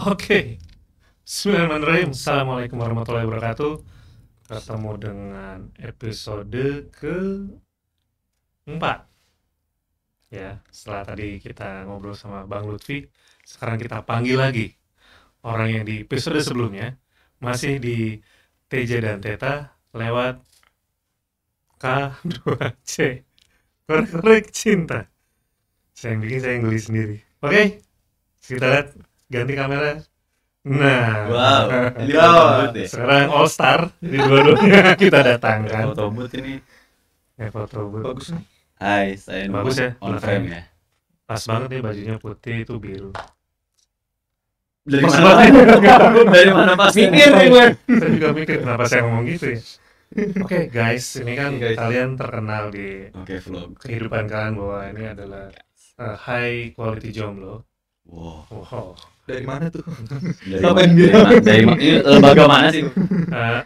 Oke, Bismillahirrahmanirrahim. Assalamualaikum warahmatullahi wabarakatuh. Ketemu dengan episode keempat. Ya, setelah tadi kita ngobrol sama Bang Lutfi, sekarang kita panggil lagi orang yang di episode sebelumnya masih di TJ dan Teta lewat K2C. Korek cinta. Saya yang bikin, saya yang beli sendiri. Oke, kita lihat, ganti kamera. Nah, Wow, ini foto booth ya? sekarang All Star, jadi dua-duanya kita datangkan. Foto booth ini. Foto booth. Bagus nih. Hai, saya Bagus ya, on frame ya. Pas banget nih, bajunya putih, itu biru. Dari Pas mana? banget. Dari mana pas Mikir nih gue. Saya juga mikir kenapa saya ngomong gitu ya. Oke guys, ini kan Oke, guys. kalian terkenal di Oke, vlog. kehidupan kalian bahwa ini adalah high quality jomblo. Wow. Wow. Dari mana tuh? Dari Siapa mana? yang bilang? Ini lembaga mana sih?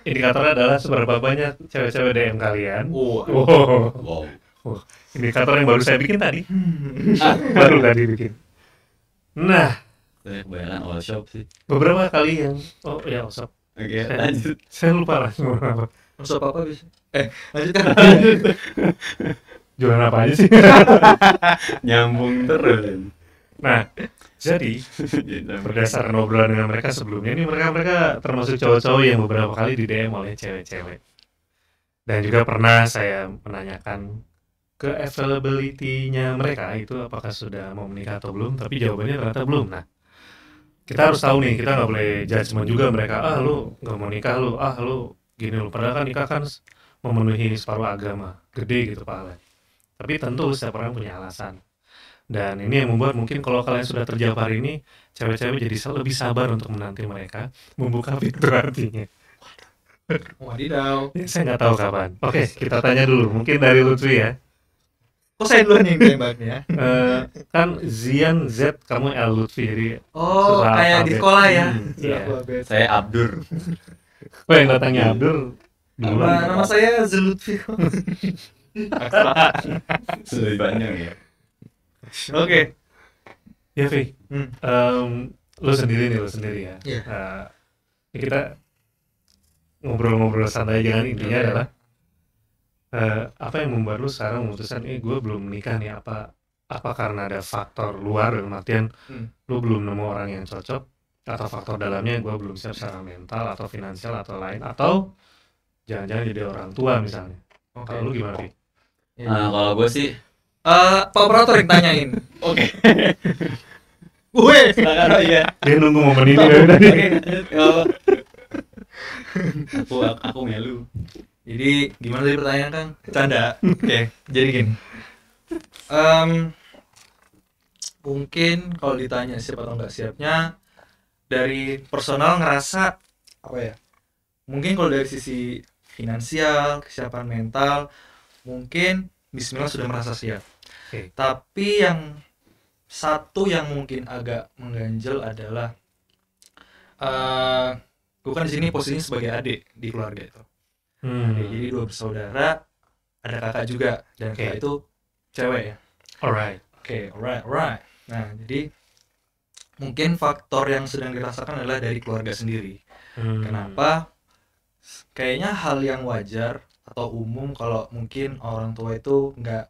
Indikatornya adalah seberapa banyak cewek-cewek DM kalian. Wow. Wow. Wow. Indikator yang baru saya bikin tadi. Baru tadi bikin. Nah, Saya kebanyakan all shop sih. beberapa kali yang usap. Oke, lanjut. Saya lupa lah ngomong apa. Masuk apa bisa? Lanjutkan. Jualan apa aja sih? Nyambung terus. Nah, jadi berdasarkan obrolan dengan mereka sebelumnya, ini mereka termasuk cowok-cowok yang beberapa kali di DM oleh cewek-cewek. Dan juga pernah saya menanyakan ke availability-nya mereka itu apakah sudah mau menikah atau belum, tapi jawabannya ternyata belum. Nah, kita harus tahu nih, kita nggak boleh judgement juga mereka, lu nggak mau nikah, lu gini, lu padahal kan nikah kan memenuhi separuh agama, gede gitu pahalanya. Tapi tentu setiap orang punya alasan. Dan ini yang membuat mungkin kalau kalian sudah terjawab hari ini, cewek-cewek jadi lebih sabar untuk menanti mereka membuka pintu hatinya. Wadidaw. Ya, saya nggak tahu kapan. Oke, kita tanya dulu. Mungkin dari Lutfi ya. Kok saya duluan yang tembaknya? Kan Zian Z, kamu L Lutfi, jadi Oh, susah kayak di alfabet. sekolah ya. Iya. Saya Abdur. Oh, yang datangnya Abdur duluan. Nama saya Zulutfi. Lebih banyak ya. Oke. Ya, Vi. Lu sendiri ya. Iya. Ini kita ngobrol-ngobrol santai aja kan, intinya adalah apa yang membuat lu sekarang memutuskan gue belum menikah nih, apa karena ada faktor luar dalam artian lu belum nemu orang yang cocok, atau faktor dalamnya gue belum siap secara mental atau finansial atau lain, atau jangan-jangan jadi orang tua misalnya. Oke. Kalau lu gimana, Vi? Kalau gue sih, Pak operator yang tanyain. oke. Gue. Silakan. Oh iya. Dia nunggu momen ini dari tadi. Aku melu. Jadi gimana tadi pertanyaan Kang? Canda. Oke. Jadi gini. Mungkin kalau ditanya siap atau nggak siapnya, dari personal ngerasa apa ya? Mungkin kalau dari sisi finansial, kesiapan mental, mungkin Bismillah sudah merasa siap. Oke. Tapi yang satu yang mungkin agak mengganjal adalah gue kan di sini posisinya sebagai adik di keluarga itu. Jadi dua bersaudara, ada kakak juga, dan Oke. kakak itu cewek ya. Alright. Oke, alright. Nah, jadi mungkin faktor yang sedang dirasakan adalah dari keluarga sendiri. Kenapa? Kayaknya hal yang wajar atau umum kalau mungkin orang tua itu nggak,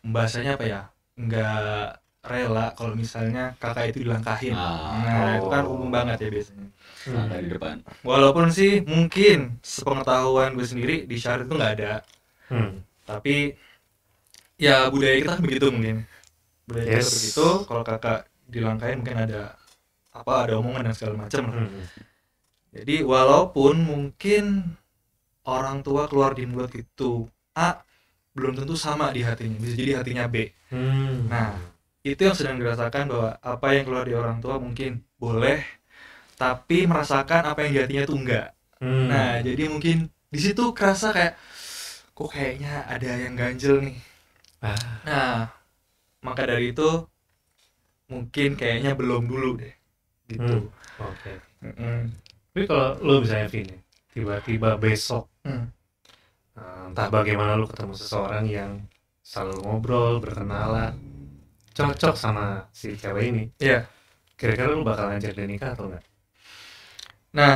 bahasanya apa ya, nggak rela kalau misalnya kakak itu dilangkahin. Nah, itu kan umum banget ya biasanya. Dari depan. Walaupun sih mungkin sepengetahuan gue sendiri di syariat itu nggak ada, tapi ya budaya kita kan begitu mungkin. Budaya kita Yes. begitu, kalau kakak dilangkahin mungkin ada omongan dan segala macam. Jadi walaupun mungkin orang tua keluar di mulut itu A, belum tentu sama di hatinya, bisa jadi hatinya B. Nah, itu yang sedang dirasakan, bahwa apa yang keluar di orang tua mungkin boleh, tapi merasakan apa yang di hatinya itu enggak. Nah, jadi mungkin di situ kerasa kayak kok kayaknya ada yang ganjel nih. Nah, maka dari itu mungkin kayaknya belum dulu deh. Gitu. Oke. Tapi kalau lu misalnya Vin, tiba-tiba besok entah bagaimana lu ketemu seseorang yang selalu ngobrol, berkenalan, cocok sama si cewek ini. Iya. kira-kira lu bakal ngajak dia nikah atau enggak? Nah,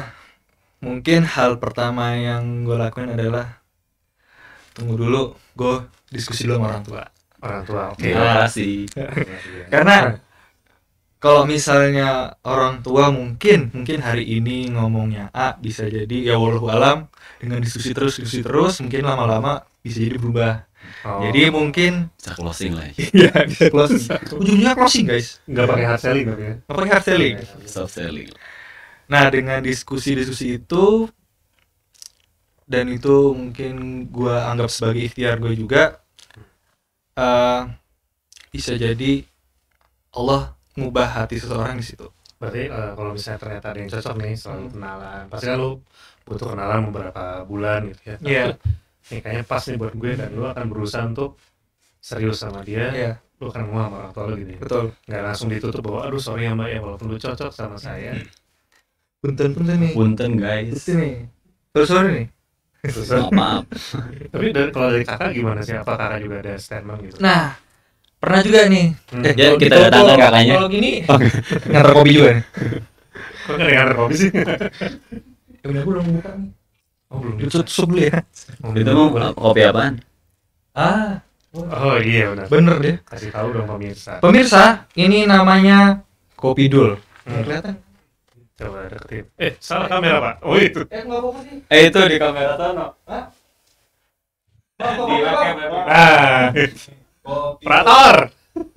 mungkin hal pertama yang gue lakuin adalah tunggu dulu, gue diskusi dulu sama orang tua. Orang tua, oke. Terima kasih. Karena kalau misalnya orang tua mungkin hari ini ngomongnya A, bisa jadi ya wallahu alam dengan diskusi terus mungkin lama-lama bisa jadi berubah. Oh, Jadi mungkin Bisa closing lah. ya bisa closing. Ujungnya closing guys. nggak pakai hard selling tapi ya. Nggak pakai hard selling. Soft selling. Nah dengan diskusi itu dan itu mungkin gua anggap sebagai ikhtiar gue juga, bisa jadi Allah ngubah hati seseorang di situ. Berarti kalau misalnya ternyata ada yang cocok nih selalu kenalan, pasti kan lu butuh kenalan beberapa bulan gitu ya. Iya. Nih kayaknya pas nih buat gue dan lu akan berusaha untuk serius sama dia. Iya, Lu akan ngomong sama orang tua lu gitu ya. betul. Nggak langsung ditutup bahwa aduh sorry ya mbak ya walaupun lu cocok sama saya. Punten nih. Punten guys. Nih. Sorry nih. Terus, Maaf. tapi kalau dari kakak gimana sih? Apa kakak juga ada statement gitu? Nah, pernah juga nih. Ya, kalau kita gitu datangkan kalau- kakaknya. Kalau gini, ngantar kopi juga nih. Kok nggak ada kopi sih? Ya udah gue belum buka nih. Oh belum. Tutup dulu ya. Itu mau kopi apaan? Ah, Oh iya benar. bener deh. Kasih tahu dong pemirsa. Pemirsa, ini namanya Kopi Dul. Kelihatan? Coba deketin. Salah kamera pak. Oh itu. Enggak apa-apa sih. Itu di kamera Tono. Di webcam. Nah, Kopi. operator.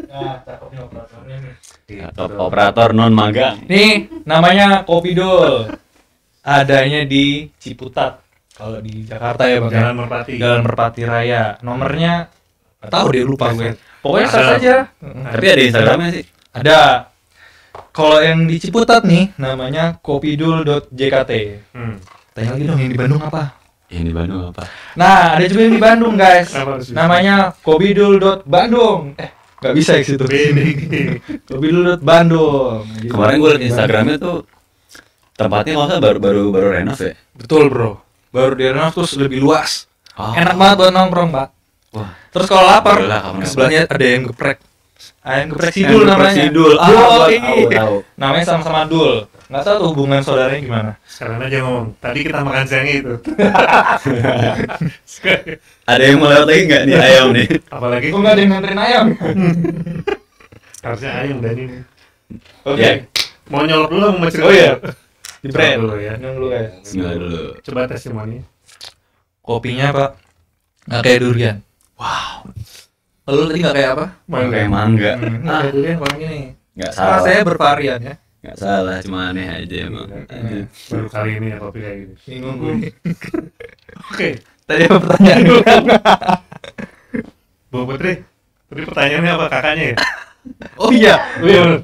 Nah, cakep nih operatornya nih. Top operator non magang. Nih, namanya Kopi Dul. Adanya di Ciputat. Kalau di Jakarta ya, Bang. Jalan Merpati. Jalan Merpati Raya. Nomornya nggak tahu deh, lupa gue. Pokoknya Ada. search aja. Tapi ada Instagramnya sih. Ada. Kalau yang di Ciputat nih namanya kopidul.jkt. Tanya lagi dong yang di Bandung apa? Yang di Bandung apa? Nah, ada juga yang di Bandung, guys. Kenapa harus bisa? Namanya kopidul.bandung. Nggak bisa ya situ. Kopidul.bandung. Gitu. Kemarin gue liat Instagramnya tuh tempatnya nggak usah baru renov ya. Betul, Bro. Baru direnov terus lebih luas. Oh. Enak banget buat nongkrong, Pak. Wah. Terus kalau lapar, Boleh lah, kapan-kapan. sebelahnya ada ayam geprek. Ayam geprek sidul Ayam geprek namanya. sidul. Ah, Dul, gua iya. tahu. Namanya sama-sama Dul. Nggak tahu tuh hubungan saudaranya gimana. Sekarang aja ngomong. Tadi kita makan siangnya itu. Ada yang mau lewat lagi nggak nih ayam nih? Apalagi Kok nggak ada yang nganterin ayam? harusnya ayam dan ini. Oke. Ya. Mau nyolok dulu mau cerita? Oh iya. Di Di-brand. dulu ya. Minum dulu, guys. Bismillah dulu. Coba testimoni. Kopinya, Pak, nggak kayak durian. Wow. Lalu tadi nggak kayak apa? Kayak mangga. Nggak kayak durian kalau ini. Nggak salah. Rasanya bervarian ya. Nggak salah, cuma aneh aja emang. Anjir. Baru kali ini ya kopi kayak gini. Bingung gue nih. Oke, Tadi apa pertanyaan dulu? Bu Putri. Tadi pertanyaannya apa kakaknya ya? Oh iya. Oh iya bener.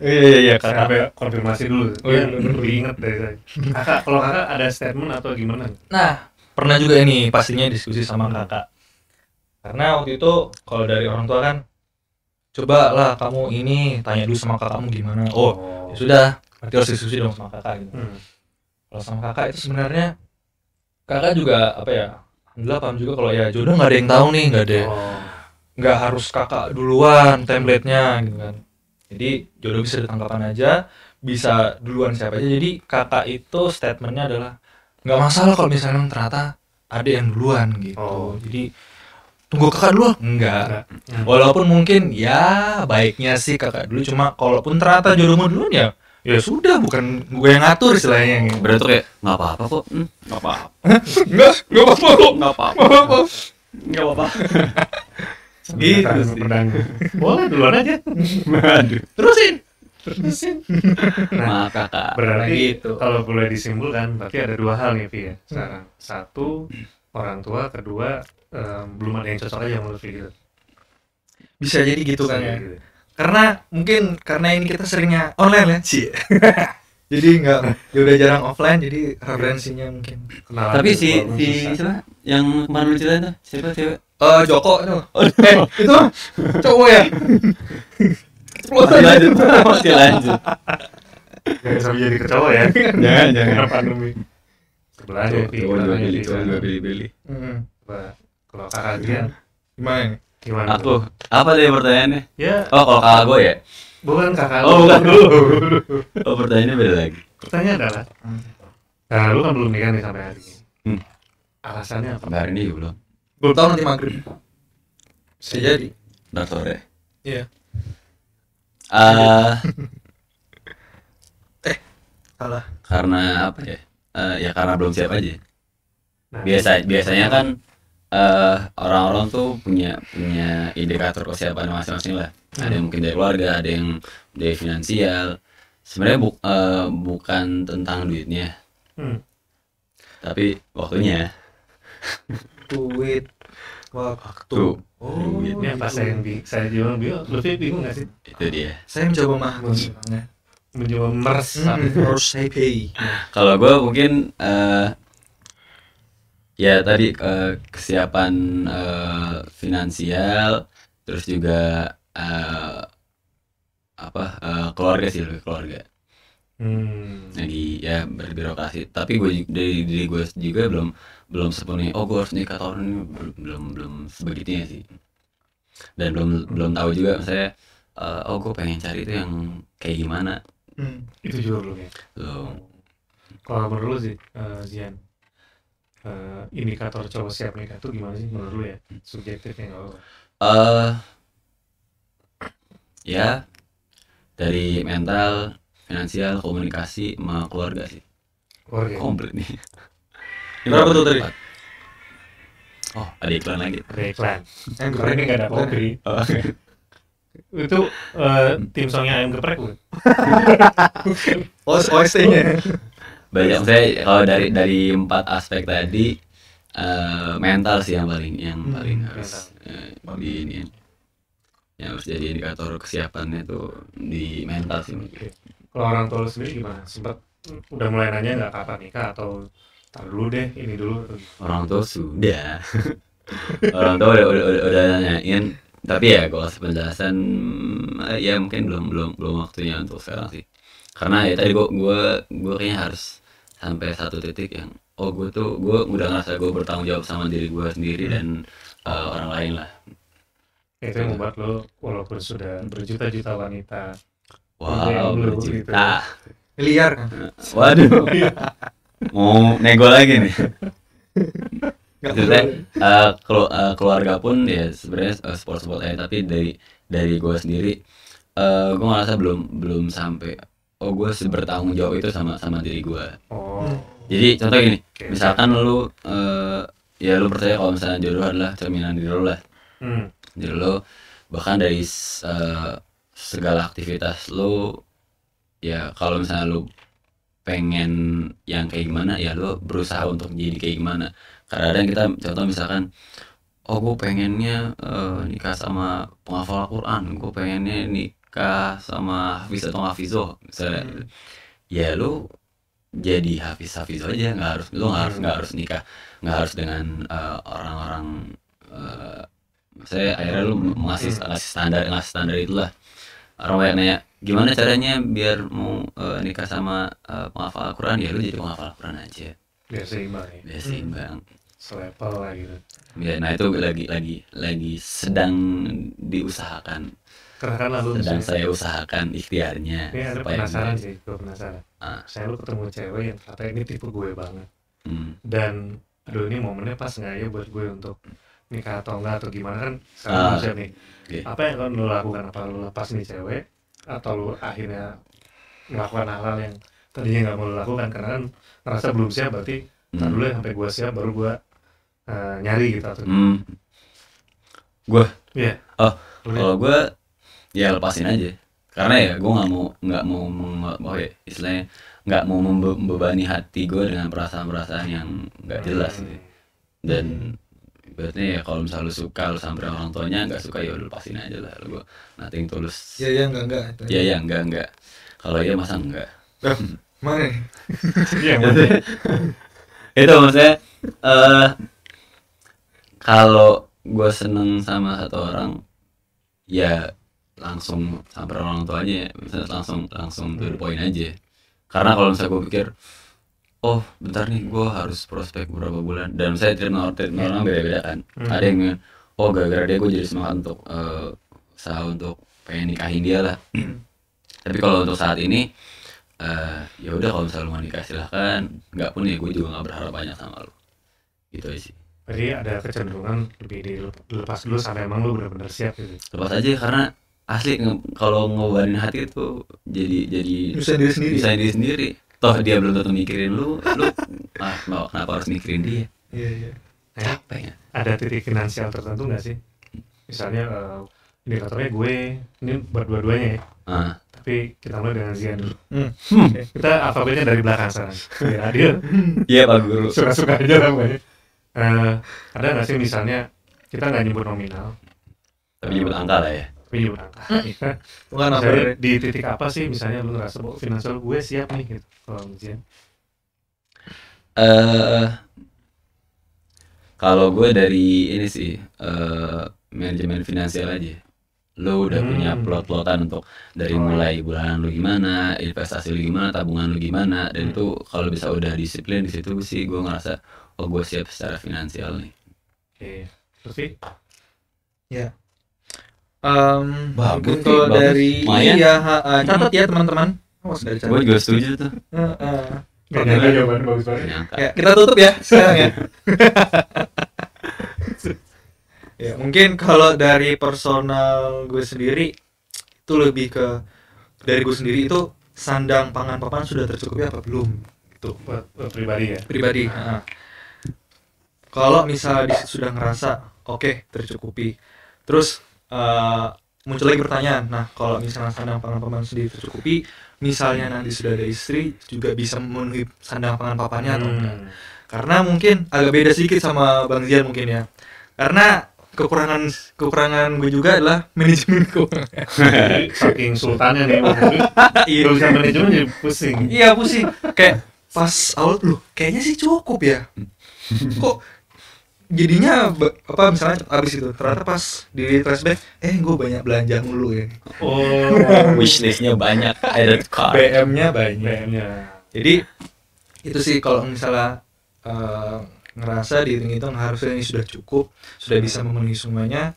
Iya, Saya sampai konfirmasi dulu. Oh iya, Biar lebih inget dari saya. Kakak, kalau kakak ada statement atau gimana? Nah, pernah juga ini pastinya diskusi sama kakak. Karena waktu itu kalau dari orang tua kan, coba lah kamu ini tanya dulu sama kakakmu gimana. Oh, ya sudah, berarti harus diskusi dong sama kakak gitu. Kalau sama kakak itu sebenarnya kakak juga apa ya? Alhamdulillah paham juga kalau ya jodoh nggak ada yang tahu nih, nggak harus kakak duluan template-nya gitu kan. Jadi jodoh bisa ditangkapan aja, bisa duluan siapa aja. Jadi kakak itu statementnya adalah nggak masalah kalau misalnya ternyata ada yang duluan gitu. Oh. Jadi tunggu kakak dulu enggak. Enggak. Walaupun mungkin ya baiknya sih kakak dulu, cuma kalaupun ternyata jodohmu duluan ya sudah, bukan gue yang ngatur istilahnya gitu. Berarti tuh kayak nggak apa-apa kok. Nggak apa-apa. Enggak apa-apa kok. Nggak apa-apa. Nggak apa-apa. Nggak apa-apa. Gitu Sambil sih. pedang. Boleh duluan aja. Aduh. Terusin. Maaf kakak. Berarti Gitu. kalau boleh disimpulkan, berarti ada dua hal nih, Vi ya. Sekarang, satu orang tua, kedua belum ada yang cocok aja menurut Vi gitu. Bisa jadi gitu kan ya. Gitu. Karena ini kita seringnya online ya sih. Jadi nggak, ya udah jarang offline, jadi referensinya mungkin. Kenalan Tapi tuh si walaupun si susah. siapa yang kemarin lu ceritain tuh? Siapa cewek? Joko itu. Itu cowok ya. Masih lanjut. Masih lanjut. Jangan sampai jadi kecoa ya. Jangan, jangan. Karena pandemi. Sebelahnya Vi, Coba juga katanya pilih, Vi, coba juga pilih-pilih. Coba, kalau kakak dia Gimana nih? gimana? Aku apa tadi pertanyaannya? Ya, Oh, kalau kakak gue ya, Bukan kakak Oh, lu. bukan. Oh, pertanyaannya beda lagi. Pertanyaan adalah, nah lu kan belum nikah nih sampai hari ini. Hmm. Alasannya apa? Sampai hari ini juga belum. Belum tahu nanti maghrib. Bisa jadi. Ntar sore. Iya. Ah, Salah. karena apa ya? Ya karena belum siap aja. Nah, Biasanya kan orang-orang tuh punya indikator kesiapan masing-masing lah. Ada yang mungkin dari keluarga, ada yang dari finansial. Sebenarnya bukan tentang duitnya, Hmm. tapi waktunya. Duit. Waktu. Tuh, Oh, duit. Ini apa saya yang saya juga bingung. Lu bingung nggak sih? Itu dia. saya mencoba memahami sebenarnya. Mencoba meresap. Harus saya pay. Kalau gue mungkin ya tadi kesiapan finansial, terus juga keluarga sih, lebih keluarga. Jadi ya berbirokrasi. Tapi dari diri gue juga belum sepenuhnya. Oh, gue harus nikah tahun ini, belum sebegitunya sih. Dan belum tahu juga misalnya. Oh, gue pengen cari itu yang kayak gimana. Itu juga belum ya. Belum. Kalau menurut lu sih, Zian, indikator cowok siap nikah tuh gimana sih menurut lu ya? Subjektifnya nggak apa-apa. Ya dari mental, finansial, komunikasi, sama keluarga sih. Keluarga. Komplit nih. Berapa tuh tadi? Oh, ada iklan lagi. Ada iklan. Yang Karena ini nggak ada kopi. Oh, oke. Itu tim songnya ayam geprek bukan? OST-nya. Banyak saya kalau dari 4 aspek tadi mental sih yang paling harus di ini. Yang harus jadi indikator kesiapannya tuh di mental sih. Kalau orang tua lu sendiri gimana? Sempat udah mulai nanya nggak kapan nikah atau tar dulu deh ini dulu? Orang tua sudah. Orang tua udah nanyain, tapi ya kalau penjelasan ya mungkin belum waktunya untuk sekarang sih. Karena ya tadi gue kayaknya harus sampai satu titik yang gue udah ngerasa gue bertanggung jawab sama diri gue sendiri dan orang lain lah. Itu yang membuat lo walaupun sudah berjuta-juta wanita. Wow, berjuta. Liar kan? Waduh. Mau nego lagi nih. Maksudnya keluarga pun ya sebenarnya support aja, tapi dari gue sendiri gue ngerasa belum sampai gue bertanggung jawab itu sama diri gue. Jadi contoh gini, misalkan lu ya lu percaya kalau misalnya jodoh adalah cerminan diri lu lah. Jadi lu bahkan dari segala aktivitas lu, ya kalau misalnya lu pengen yang kayak gimana ya lu berusaha untuk jadi kayak gimana. Kadang-kadang kita contoh misalkan gue pengennya nikah sama penghafal Al-Quran, gue pengennya nikah sama hafiz atau hafizoh misalnya. Ya lu jadi hafizoh aja, nggak harus nikah, nggak harus dengan orang-orang saya akhirnya lu ngasih standar itulah. Orang banyak nanya gimana caranya biar mau nikah sama penghafal Al-Quran, ya lu jadi penghafal Al-Quran aja. Biar seimbang ya. Biar seimbang. Selevel lah gitu. Ya, nah itu lagi sedang diusahakan. Katakanlah lu Sedang saya usahakan ikhtiarnya. ini ada supaya penasaran bisa. sih, gue penasaran. Saya lu ketemu cewek yang ternyata ini tipe gue banget. Hmm. Dan aduh ini momennya pas nggak ya buat gue untuk nikah atau enggak atau gimana kan sekarang belum siap nih. Okay. Apa yang akan lu lakukan? Apa lu lepas nih cewek atau lu akhirnya melakukan hal-hal yang tadinya nggak mau lu lakukan karena kan ngerasa belum siap, berarti ntar dulu ya sampai gue siap baru gue nyari gitu atau Gue Iya. kalau gue ya lepasin aja, karena ya gue nggak mau ya istilahnya nggak mau membebani hati gue dengan perasaan yang nggak jelas gitu. Dan berarti ya kalau misalnya lu suka, lu samperin orang tuanya, nggak suka ya udah lepasin aja lah. Gue nothing tulus. Ya enggak. Ya enggak. Kalau iya masa enggak? Mana? Iya. Itu maksudnya kalau gue seneng sama satu orang ya langsung sampai orang tua aja, misalnya langsung to the point aja. Karena kalau misalnya gue pikir bentar nih gue harus prospek beberapa bulan, dan saya treatment orang beda-beda kan. Ada yang gara-gara dia gue jadi semangat untuk usaha untuk pengen nikahin dia lah. Tapi kalau untuk saat ini ya udah, kalau misalnya lu mau nikah silahkan, nggak pun ya gue juga nggak berharap banyak sama lu, gitu aja sih. Jadi ada kecenderungan lebih dilepas dulu sampai emang lu benar-benar siap gitu. Lepas aja, karena asli kalau ngebarin hati itu jadi Nyusahin diri sendiri. nyusahin diri sendiri. Toh dia belum tentu mikirin lu kenapa harus mikirin dia? Iya. Capek ya. Ada titik finansial tertentu nggak sih? Misalnya indikatornya gue ini buat dua-duanya ya. Tapi kita mulai dengan Zian dulu. Kita alfabetnya dari belakang sekarang. Biar adil. Iya Pak Guru. Suka-suka aja namanya. Ada nggak sih misalnya kita nggak nyebut nominal, Tapi nyebut angka lah ya. tapi nyebut angka. Bukan apa Misalnya di titik apa sih misalnya lu ngerasa bahwa finansial gue siap nih gitu. Kalau Zian. Kalau gue dari ini sih manajemen finansial aja. Lo udah punya plot-plotan untuk dari mulai bulanan lu gimana, investasi lu gimana, tabungan lu gimana, dan itu kalau bisa udah disiplin di situ sih gue ngerasa oh gue siap secara finansial nih. Oke. Lutfi? Mungkin Bagus kalau sih, bagus. dari Lumayan. catat ya teman-teman. Dari Gue juga setuju tuh. Gak nyangka jawaban bagus banget. Nyangka. Ya, kita tutup ya sekarang ya. Ya, mungkin kalau dari personal gue sendiri itu lebih ke dari gue sendiri itu sandang pangan papan sudah tercukupi apa belum gitu Buat pribadi ya. pribadi. Kalau misalnya di situ sudah ngerasa oke, tercukupi, terus muncul lagi pertanyaan, nah kalau misalnya sandang pangan papan sendiri tercukupi, misalnya nanti sudah ada istri juga bisa memenuhi sandang pangan papannya atau enggak? Karena mungkin agak beda sedikit sama Bang Zian mungkin ya, karena kekurangan gue juga adalah manajemen keuangan. Saking sultannya nih, belum bisa manajemen jadi pusing. Iya pusing, kayak pas awal loh kayaknya sih cukup ya, kok jadinya misalnya abis itu ternyata pas di flashback gue banyak belanja mulu ya, Oh, Wishlistnya banyak, added card. BM-nya banyak. BM-nya. Jadi itu sih kalau misalnya ngerasa dihitung-hitung harusnya ini sudah cukup, sudah bisa memenuhi semuanya,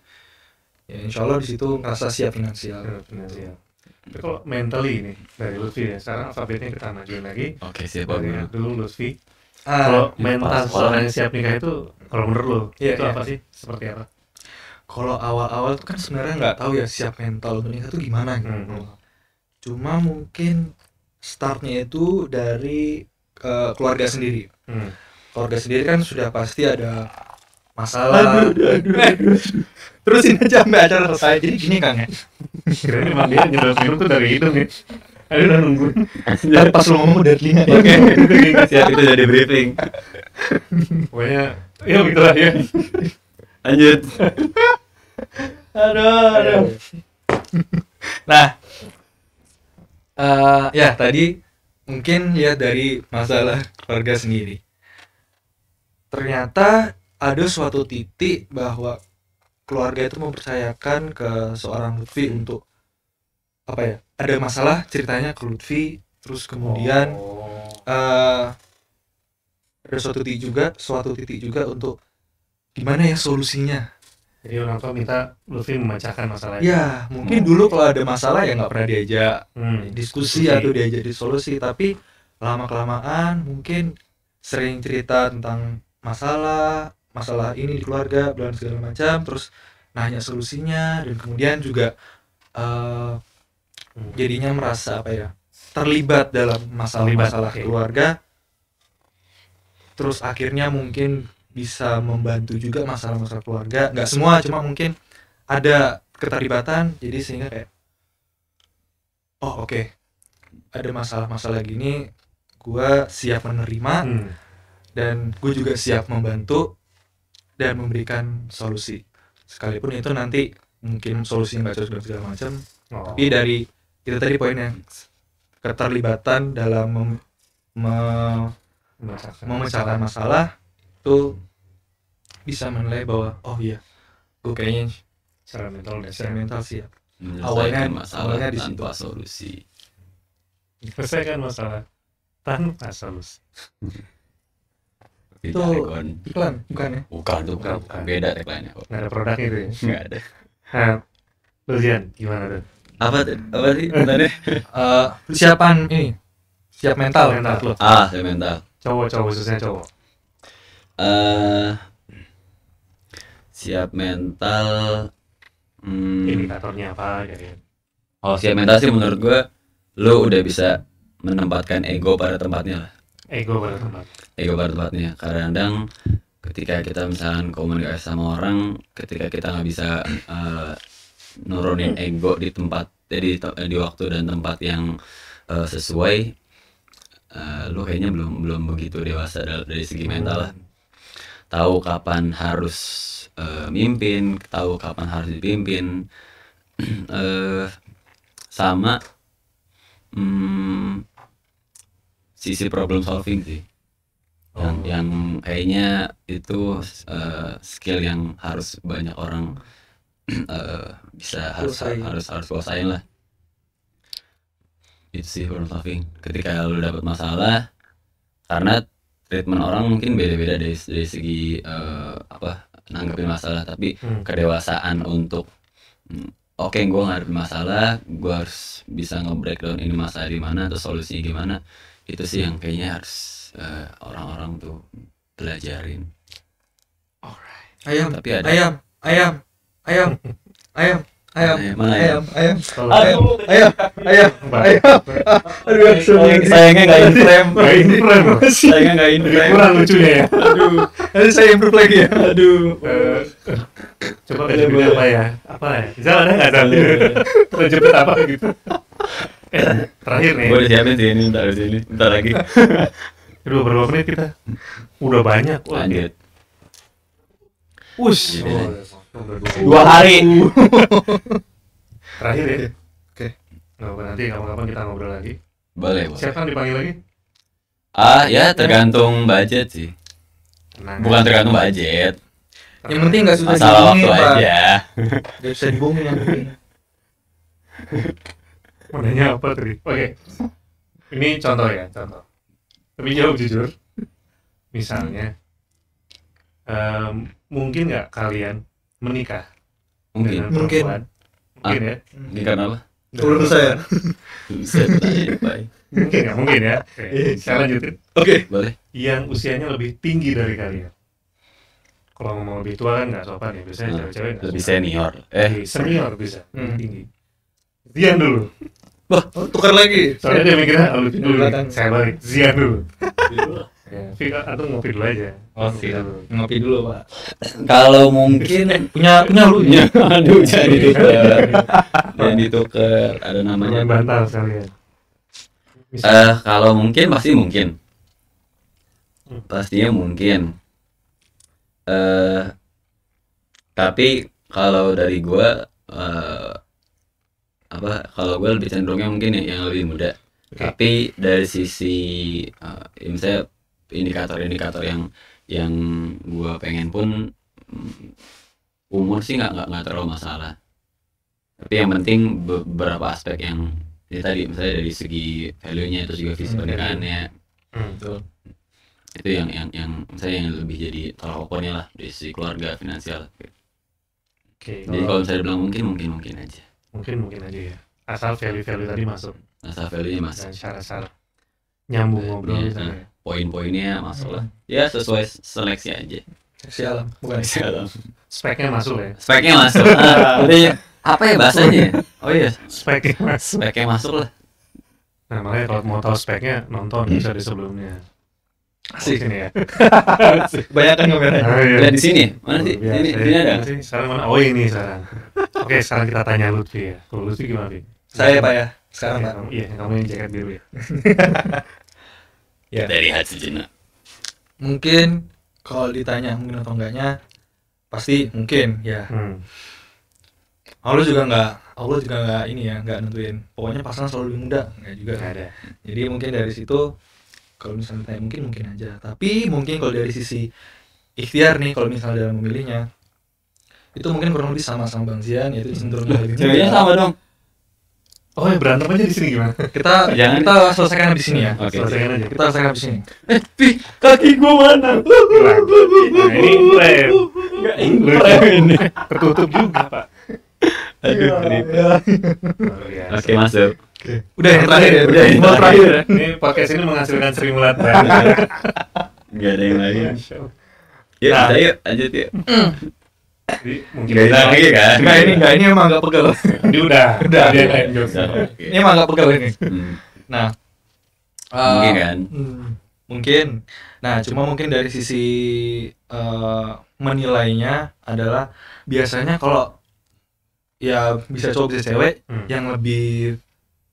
ya insya Allah di situ ngerasa siap finansial. Finansial. Tapi kalau mentally nih dari Lutfi ya, sekarang alfabetnya kita majuin lagi. Oke, siap Pak Dari Guru. dulu Lutfi. Kalau mental pas seorang sekolah. yang siap nikah itu, kalau menurut lo Iya, itu iya. apa sih? Seperti apa? Kalau awal-awal tuh kan sebenarnya nggak tahu ya siap mental untuk nikah tuh gimana gitu. Cuma mungkin startnya itu dari keluarga sendiri. Keluarga sendiri kan sudah pasti ada masalah. Terusin aja sampai acara selesai. Jadi gini Kang ya. Kira-kira memang dia nyedot minum tuh dari hidung ya. Aduh udah nunggu. Ntar pas lo ngomong dari telinga. Oke, siap, itu jadi briefing. Pokoknya, ya begitulah ya. Lanjut. Aduh. Nah, ya tadi mungkin ya dari masalah keluarga sendiri. Ternyata ada suatu titik bahwa keluarga itu mempercayakan ke seorang Lutfi untuk apa ya? Ada masalah ceritanya ke Lutfi, terus kemudian ada suatu titik juga untuk gimana ya solusinya. Jadi orang tua minta Lutfi memecahkan masalah itu. Ya, mungkin dulu kalau ada masalah ya nggak pernah diajak diskusi atau diajak disolusi, tapi lama-kelamaan mungkin sering cerita tentang masalah ini di keluarga, dan segala macam, terus nanya solusinya, dan kemudian juga jadinya merasa terlibat dalam masalah keluarga, terus akhirnya mungkin bisa membantu juga masalah-masalah keluarga, nggak semua, cuma mungkin ada keterlibatan, jadi sehingga kayak oke, ada masalah-masalah gini, gue siap menerima, dan gue juga siap membantu dan memberikan solusi, sekalipun itu nanti mungkin solusinya nggak cocok segala macam, tapi dari itu tadi poinnya, keterlibatan dalam memecahkan masalah itu bisa menilai bahwa oh iya, gue kayaknya secara mental udah secara siap. mental siap. Menyelesaikan masalah awalnya di tanpa situ. solusi. Selesaikan masalah tanpa solusi. Itu Jargon. iklan bukan ya? Bukan tuh, Bukan. beda tagline-nya kok. Nggak ada produknya itu ya. Nggak ada. Nah, Luzian, gimana tuh? Apa sih tadi? Persiapan ini, siap mental. Mental. menurut lo. Saya mental. Cowok khususnya cowok. Siap mental. Indikatornya apa gitu. Siap mental sih menurut gue, lo udah bisa menempatkan ego pada tempatnya lah. Ego pada tempat. Ego pada tempatnya. Kadang-kadang ketika kita misalkan komunikasi sama orang, ketika kita nggak bisa nurunin ego di tempat, di waktu dan tempat yang sesuai, lo kayaknya belum begitu dewasa dari segi mental lah. Tahu kapan harus mimpin, tahu kapan harus dipimpin, sama sisi problem solving sih. Yang kayaknya itu skill yang harus banyak orang harus kuasain lah. Itu sih problem solving. Ketika lu dapat masalah, karena treatment orang mungkin beda-beda dari segi nanggepin masalah, tapi kedewasaan untuk oke, gue ngadepin masalah, gue harus bisa nge-breakdown ini masalah di mana atau solusinya gimana. Itu sih yang kayaknya harus orang-orang tuh pelajarin. Ayam, Tapi ada ayam, ayam, ayam, ayam, ayam, mana ayam, ayam, Kalau ayam, ayam, ayam, ayam. Aduh, sayangnya nggak in frame. nggak in frame. Sayangnya nggak in frame. Kurang lucunya ya. Aduh, nanti saya improve lagi ya. Aduh. Coba kejepit apa ya? Apa ya? Zal ada nggak Zal? Kejepit apa gitu? Terakhir nih. Gue udah siapin sih ini, bentar lagi. Kedua berapa menit kita? Udah banyak. Wah, Lanjut. Ush. Jadi, Udah 2 hari. Terakhir ya. Oke. Nggak apa, nanti kapan-kapan kita ngobrol lagi. Boleh. Siapa yang dipanggil lagi? Ya tergantung budget sih. Tenang. Bukan tergantung budget. Yang penting nggak susah Masalah waktu dihubungin, Pak. aja. Nggak bisa dihubungin yang penting. Mau nanya apa tadi? Oke. Ini contoh ya, contoh. Tapi jawab jujur. Misalnya, mungkin nggak kalian menikah Mungkin. dengan perempuan? Mungkin ya. Ini karena apa? Belum saya. Bisa tanya, Pak. Mungkin ya. Oke, saya lanjutin. Oke. Boleh. Yang usianya lebih tinggi dari kalian. Kalau ngomong lebih tua kan nggak sopan ya. Biasanya cewek-cewek nggak Lebih suka. senior. Senior bisa, lebih tinggi. Zian dulu. Oh, tukar lagi. Soalnya dia mikirnya lebih dulu. Belakang. Saya balik. Zian dulu. Ya, Vika atau ngopi dulu aja. Oh, Ngopi siap. dulu. Ngopi dulu, Pak. Kalau mungkin Punya lu ya. aduh jangan ditukar. Jangan ditukar. Ada namanya. Main bantal sekalian. Kalau mungkin pasti mungkin. Pastinya mungkin. Tapi kalau dari gua kalau gue lebih cenderungnya mungkin yang lebih muda. Oke. Tapi dari sisi misalnya indikator-indikator yang gua pengen pun umur sih nggak terlalu masalah. Tapi yang penting beberapa aspek yang ya tadi misalnya dari segi value-nya, itu juga visi pernikahannya, Betul. itu yang misalnya yang lebih jadi tolak ukurnya lah dari sisi keluarga, finansial. Oke. Jadi kalau misalnya bilang mungkin aja. Mungkin aja ya. Asal value-value tadi masuk Asal value-nya masuk, dan syarat-syarat nyambung ngobrol Iya, misalnya. poin-poinnya masuk lah. Ya sesuai seleksi aja. Seksi alam, bukan seksi alam. Speknya masuk ya. Speknya masuk. Berarti apa ya bahasanya? Oh iya, Speknya masuk. speknya masuk lah. Nah, makanya kalau mau tahu speknya nonton bisa di sebelumnya. Asik. Sini ya. Banyak kan kameranya. iya. Lihat di sini. Mana sih? Biasa. Sini ada. Mana sih? Sekarang mana? Oh ini sekarang. Oke, sekarang kita tanya Lutfi ya. Kalau Lutfi gimana, Fi? Saya, Pak ya. Sekarang, Pak. Iya, kamu yang jaket biru ya. Ya. Dari hati Cina. Mungkin kalau ditanya mungkin atau enggaknya pasti mungkin ya. Allah juga nggak ini ya, nggak nentuin. Pokoknya pasangan selalu lebih muda, nggak juga. Nggak ada. Jadi mungkin dari situ kalau misalnya ditanya mungkin aja. Tapi mungkin kalau dari sisi ikhtiar nih, kalau misalnya dalam memilihnya itu mungkin kurang lebih sama Bang Zian, yaitu cenderung lebih Ceweknya muda. sama dong. Oh, ya berantem aja di sini gimana? Kita selesaikan di sini ya. Oke. Selesaikan aja. Kita selesaikan di sini. Pi, kaki gua mana? Nah, ini frame. Enggak Lucu. ini. Tertutup juga, Pak. Aduh, ribet. Luar biasa. Oke, masuk. Udah yang terakhir ya. Udah, yang Mau terakhir ya. Ini podcast ini menghasilkan Sri Mulat. Enggak ada yang lain. Yuk, Nah. bisa yuk, lanjut yuk. Jadi mungkin Enggak bisa lagi kan? Enggak ini emang agak pegal. Ini udah. Udah. Dia kayak jokes. Udah, oke. Ini emang agak pegal ini. Hmm, Nah, Mungkin kan? mungkin. Nah, cuma mungkin dari sisi menilainya adalah biasanya kalau ya bisa cowok bisa cewek yang lebih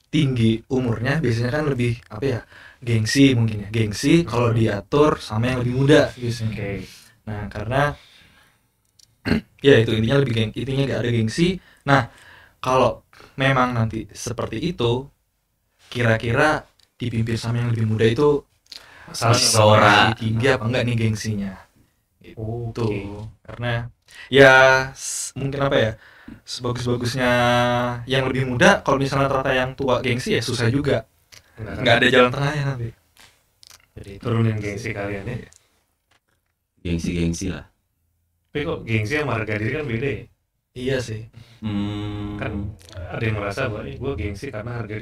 tinggi umurnya biasanya kan lebih apa ya, gengsi mungkin ya, gengsi kalau diatur sama yang lebih muda biasanya. Oke. Nah, karena ya itu intinya intinya gak ada gengsi. Nah, kalau memang nanti seperti itu, kira-kira dipimpin sama yang lebih muda itu Salah Sora. masih tinggi apa enggak nih gengsinya? Gitu. Oke. Karena ya mungkin apa ya, sebagus-bagusnya yang lebih muda, kalau misalnya ternyata yang tua gengsi ya susah juga. Nggak ada jalan tengahnya nanti. Jadi turunin gengsi kalian ya. Gengsi-gengsi lah. Tapi kok gengsi sama harga diri kan beda ya? Iya sih. Kan ada yang merasa bahwa gue gengsi karena harga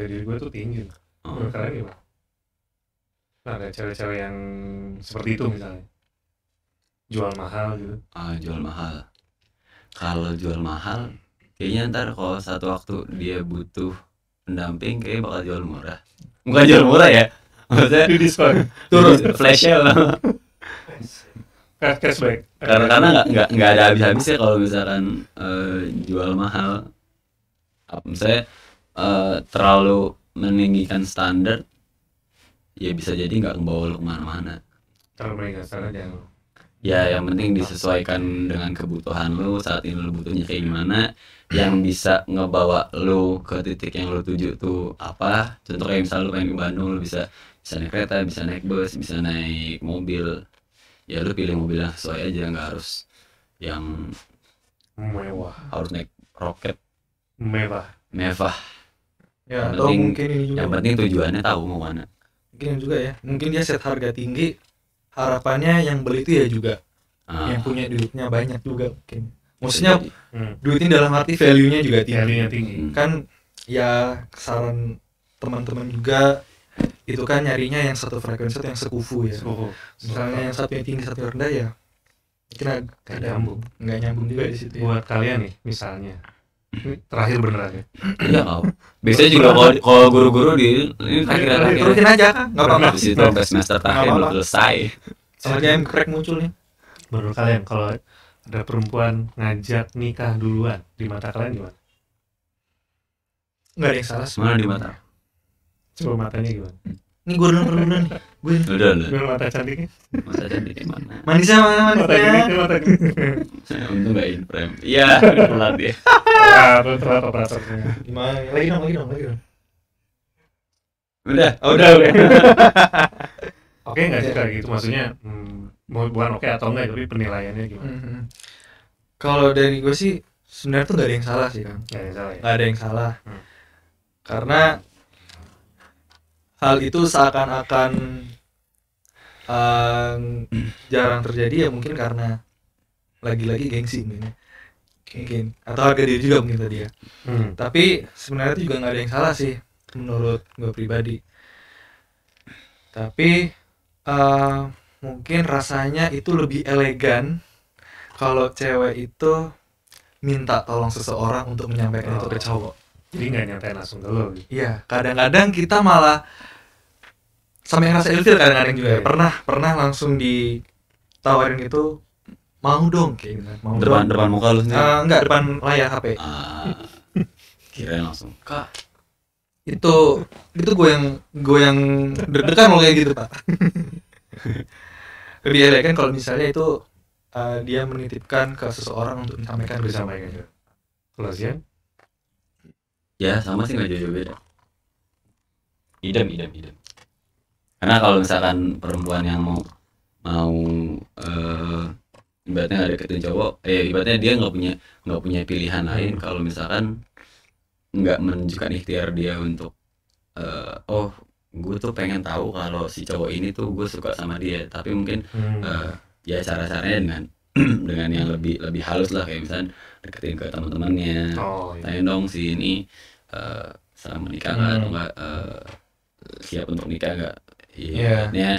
diri gue tuh tinggi. Oh. Menurut kalian gimana? Nah, ada cewek-cewek yang seperti itu misalnya, jual mahal gitu. Jual mahal. Kalau jual mahal, kayaknya ntar kalau satu waktu dia butuh pendamping, kayaknya bakal jual murah. Bukan jual murah ya, maksudnya Di diskon, turun flash sale. cashback. Karena nggak ada habis-habisnya kalau misalkan jual mahal. Misalnya terlalu meninggikan standar, ya bisa jadi nggak membawa lo kemana-mana. Terlalu meningkat sana jangan. Ya yang penting disesuaikan dengan kebutuhan lo saat ini, lo butuhnya kayak gimana, yang bisa ngebawa lo ke titik yang lo tuju tuh apa. Contoh kayak misalnya lo pengen ke Bandung, lo bisa naik kereta, bisa naik bus, bisa naik mobil. Ya lo pilih mobil yang sesuai aja, nggak harus yang Mewah, harus naik roket mewah. mewah. Ya, Yang atau penting- mungkin ini juga. Yang penting tujuannya tahu mau mana. Mungkin juga ya. Mungkin dia set harga tinggi, harapannya yang beli itu ya juga yang punya duitnya banyak juga mungkin. Maksudnya duitnya dalam arti value-nya juga tinggi. Value-nya tinggi. Kan ya saran teman-teman juga itu kan nyarinya yang satu frekuensi atau yang sekufu ya. Misalnya yang satu yang tinggi, satu yang rendah ya mungkin Nggak nyambung. nggak nyambung juga di situ ya. Buat kalian nih, misalnya, ini terakhir beneran ya. Iya kau. Biasanya juga kalau guru-guru di ini terakhir-terakhir. Terusin aja kan, nggak apa-apa. Habis itu sampai semester terakhir Nggak belum apa-apa. selesai. Sama kayak yang crack muncul nih. Menurut kalian kalau ada perempuan ngajak nikah duluan, di mata kalian gimana? Nggak ada yang salah. Mana di mata? Coba matanya gimana? Ini gue dulu nih. Gue Udah. Gimana mata cantiknya? Masa cantik di mana? manisnya mana Mata gini, manisnya? mata gini. Untung nggak in frame. Iya, telat ya. Telat operatornya. Gimana? Lagi dong. Udah. Udah. Oke nggak sih kayak gitu? Maksudnya, bukan oke atau enggak, tapi penilaiannya gimana? Kalau dari gue sih sebenarnya tuh gak ada yang salah sih Kang. Nggak ada yang salah ya? Gak ada yang salah. Hmm. Karena hal itu seakan-akan jarang terjadi ya mungkin karena lagi-lagi gengsi mungkin atau harga diri juga mungkin tadi ya. Tapi sebenarnya itu juga nggak ada yang salah sih menurut gue pribadi. Tapi mungkin rasanya itu lebih elegan kalau cewek itu minta tolong seseorang untuk menyampaikan itu ke cowok. Jadi nggak nyatain langsung ke lo gitu. Iya, kadang-kadang kita malah sampai ngerasa ilfil kadang-kadang juga. Pernah langsung ditawarin gitu, mau dong kayak gitu. Mau Depan muka lu sendiri. enggak, depan layar HP. Kirain langsung. Kak. Itu gue yang deg-degan loh kayak gitu, Pak. Lebih elegan kalau misalnya itu dia menitipkan ke seseorang untuk disampaikan bersama Disampaikan juga. Kalau Zian? Ya sama sih nggak jauh beda. Idem. Karena kalau misalkan perempuan yang mau ibaratnya nggak deketin cowok, ibaratnya dia nggak punya pilihan lain. Kalau misalkan nggak menunjukkan ikhtiar dia untuk gue tuh pengen tahu kalau si cowok ini tuh gue suka sama dia, tapi mungkin ya cara-caranya dengan dengan yang lebih halus lah, kayak misalnya deketin ke teman-temannya, Oh iya. tanya dong si ini sama menikah nggak atau nggak, siap untuk nikah nggak. Iya. Ibaratnya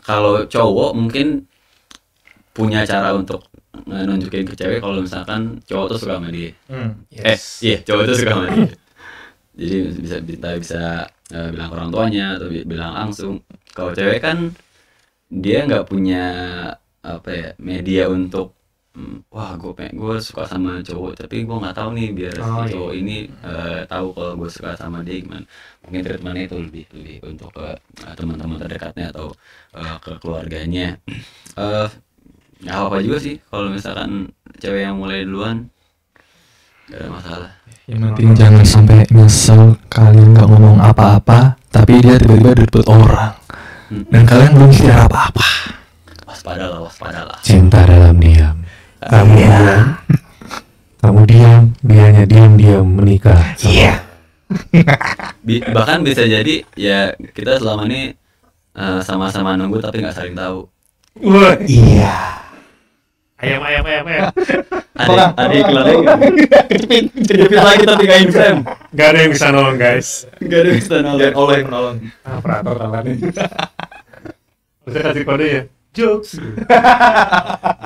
kalau cowok mungkin punya cara untuk nunjukin ke cewek kalau misalkan cowok tuh suka sama dia. Yes. Iya, cowok tuh suka sama dia. Jadi bisa bilang ke orang tuanya atau bilang langsung. Kalau cewek kan dia nggak punya apa ya, media untuk wah gue suka sama cowok tapi gue nggak tahu nih biar Oh, si cowok iya. ini tahu kalau gue suka sama dia gimana. Mungkin treatmentnya itu lebih untuk ke teman-teman terdekatnya atau ke keluarganya. Nggak apa juga sih kalau misalkan cewek yang mulai duluan, gak ada masalah. Yang penting jangan sampai nyesel kalian nggak ngomong apa-apa, tapi dia tiba-tiba debut orang dan kalian belum siap apa-apa. Waspadalah. Cinta dalam diam. Kamu diam. Kamu diam, dianya diam menikah. Iya. Bahkan bisa jadi ya kita selama ini sama-sama nunggu tapi nggak saling tahu. Wah, Iya. ayam. Ada iklan lagi. Kejepit lagi tapi nggak in frame. Gak ada yang bisa nolong guys. Nggak ada bisa Biar nolong. Allah yang menolong. Operator tangannya. Bisa kasih kode ya. Jokes.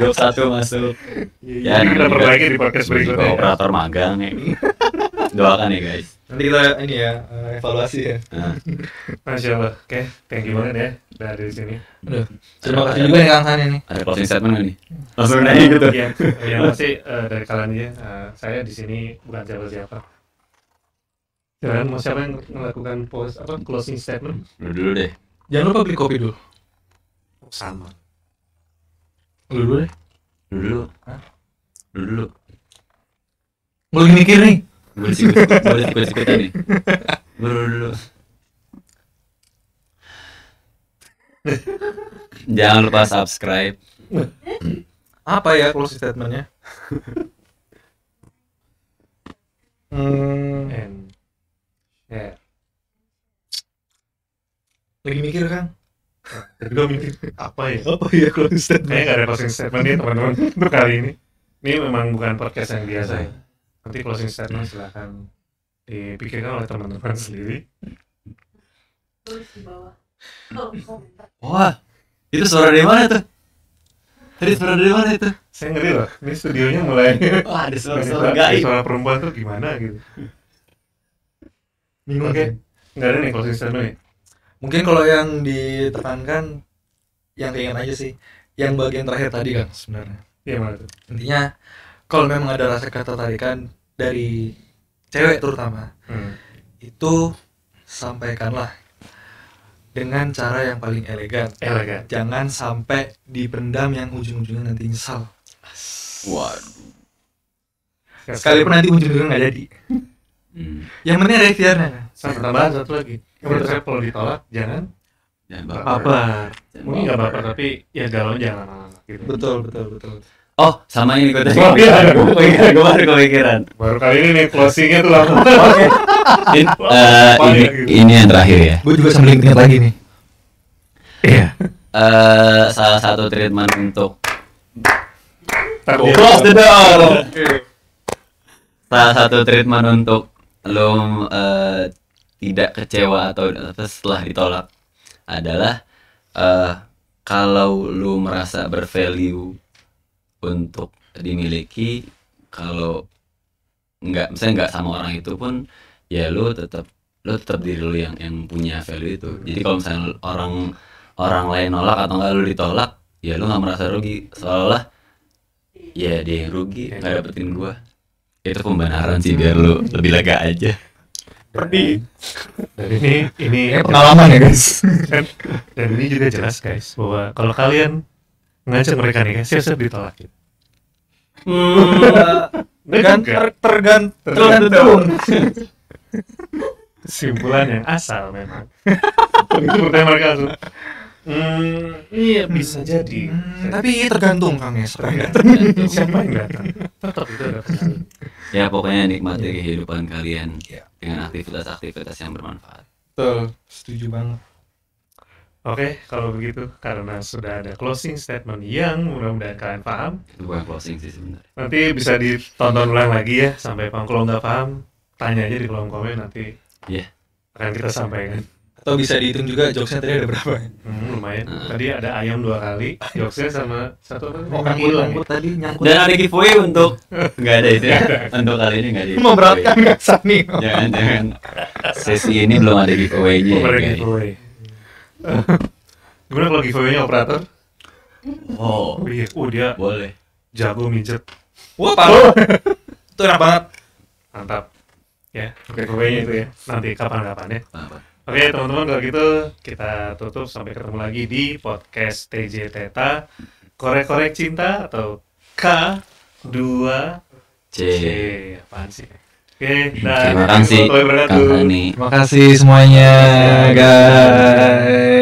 Job 1 masuk. Ya, kita perbaiki di podcast Juga berikutnya. operator magang ya. Doakan ya guys. Nanti kita ini ya evaluasi ya. Nah, Masya Allah. Oke, thank you banget ya dari sini. Aduh, terima kasih juga nih Kang Sani nih. ada closing statement nggak nih? Langsung nanya gitu. Yang pasti dari kalian ya, saya di sini bukan siapa-siapa. Kalian mau siapa yang melakukan closing statement? Lu dulu deh. Jangan lupa beli kopi dulu. Sama. Lu dulu deh. Lu dulu. Lu dulu. Gue lagi mikir nih. Boleh sikut-sikutan nih. Lu dulu. Jangan lupa subscribe. Apa ya closing statementnya? And share. Lagi mikir Kang. Jadi gue mikir apa ya? Apa ya closing statement? Kayaknya gak ada closing statement nih teman-teman untuk kali ini. Ini memang bukan podcast yang biasa ya. Nanti closing statement silahkan dipikirkan oleh teman-teman sendiri. Tulis di bawah kolom komentar. Wah, itu suara dari mana tuh? Tadi suara dari mana itu? Saya ngeri loh, ini studionya mulai Wah, ada suara suara gaib. perempuan tuh gimana gitu. Bingung Oke, kan? nggak ada nih closing statement ya? Mungkin kalau yang ditekankan yang keinget aja sih, yang bagian terakhir tadi kan sebenarnya. Iya mana tuh? Intinya kalau memang ada rasa ketertarikan dari cewek terutama, itu sampaikanlah dengan cara yang paling elegan. Elegan. Jangan sampai dipendam yang ujung-ujungnya nanti nyesal. Waduh. Sekalipun nanti ujung-ujungnya nggak jadi. Yang penting ada ikhtiarnya kan. Sama tambahan satu lagi. Menurut saya kalau ditolak jangan Jangan baper. baper. Mungkin nggak baper tapi ya galau jangan lama-lama gitu. Betul. Oh, sama ini gue tadi. Oh, iya. Gue baru kepikiran. Baru kali ini nih closingnya tuh lama. Ini yang terakhir ya. Gue juga sambil ingat lagi nih. Iya. Salah satu treatment untuk Tapi close the door. Salah satu treatment untuk lo tidak kecewa atau setelah ditolak adalah kalau lo merasa bervalue untuk dimiliki, kalau misalnya nggak sama orang itu pun ya lo tetap diri lo yang punya value itu. Jadi kalau misalnya orang lain nolak atau nggak lo ditolak, ya lo nggak merasa rugi, seolah ya dia yang rugi nggak dapetin gua. Itu pembenaran sih biar lo lebih lega aja. Perdi. Dan ini Pengalaman ya guys. dan ini juga jelas guys bahwa kalau kalian ngajak mereka nih guys siap-siap ditolak gitu. Tergantung. Kesimpulan yang asal memang. Itu pertanyaan mereka langsung. Iya bisa jadi. Tapi tergantung Kang ya. Siapa yang datang? Tetap itu ada pengaruh. Ya pokoknya nikmati kehidupan kalian Iya. dengan aktivitas-aktivitas yang bermanfaat. Betul, setuju banget. Oke, kalau begitu karena sudah ada closing statement yang mudah-mudahan kalian paham, Itu bukan closing sih sebenarnya. nanti bisa ditonton ulang lagi ya sampai paham. Kalau nggak paham, tanya aja di kolom komen, nanti Iya. akan kita sampaikan. Atau bisa dihitung juga jokesnya tadi ada berapa. Lumayan. Tadi ada ayam 2 kali, jokesnya sama satu apa? Oh, Yang hilang. ngangkut tadi nyangkut. Dan ada giveaway untuk nggak ada itu ya. Untuk kali ini nggak ada. Memberatkan nggak Sani? Jangan. Sesi ini belum ada giveaway-nya. Oh, ada guys. giveaway. Gimana kalau giveaway-nya operator? Oh, Iya, dia boleh. jago mijet. Wah parah. Itu enak banget. Mantap. Ya, giveaway-nya itu ya. Nanti kapan-kapan ya. Apa? Oke teman-teman, kalau gitu kita tutup, sampai ketemu lagi di podcast TJ Teta Korek-korek cinta atau K2C. C. Apaan sih? Oke, Terima kasih Warahmatullahi wabarakatuh. Kang Hani. Terima kasih semuanya guys.